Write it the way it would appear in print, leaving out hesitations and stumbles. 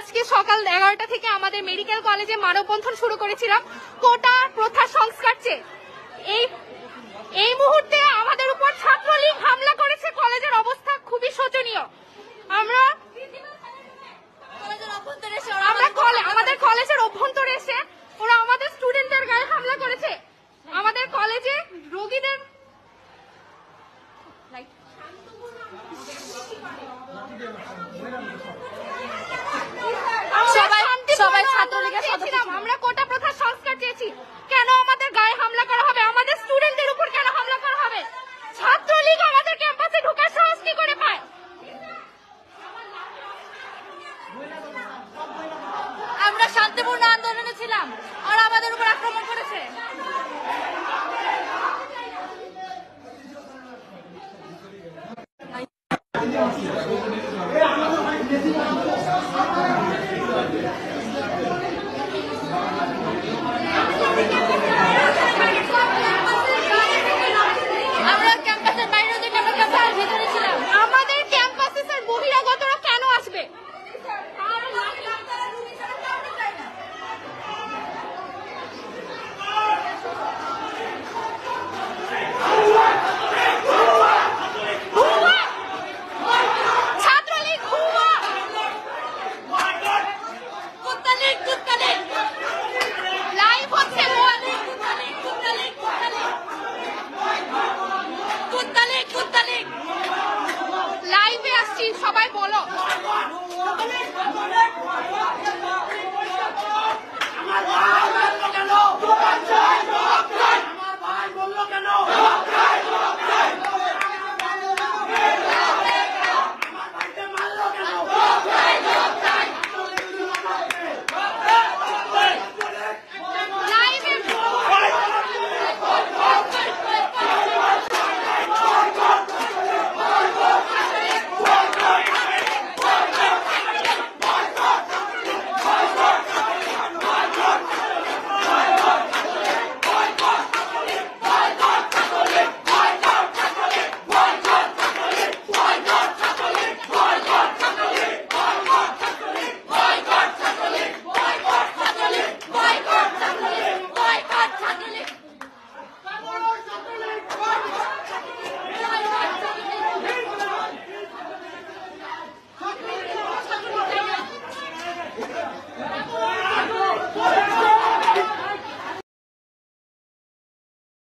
আজকে সকাল 11টা থেকে আমাদের মেডিকেল কলেজে মানববন্ধন শুরু করেছিলাম কোটা প্রথা সংস্কার চেয়ে। এই মুহূর্তে আমাদের উপর ছাত্রলীগ হামলা করেছে। কলেজের অবস্থা খুবই শোচনীয়। আমাদের কলেজের অভ্যন্তরে এসে ওরা আমাদের স্টুডেন্টদের গায়ে হামলা করেছে। আমাদের কলেজে রোগীদের সবাই ছাত্রলীগের সদস্য। আমরা কোটা প্রথা সংস্কার চেয়েছি। কেন আমাদের গায়ে হামলা করা হবে? আমাদের স্টুডেন্টদের উপর কেন হামলা করা হবে? ছাত্রলীগ আমাদের ক্যাম্পাসে ঢোকার সাহস কি করে পায়? আমরা শান্তিপূর্ণ আন্দোলনে ছিলাম আর আমাদের উপর আক্রমণ করেছে।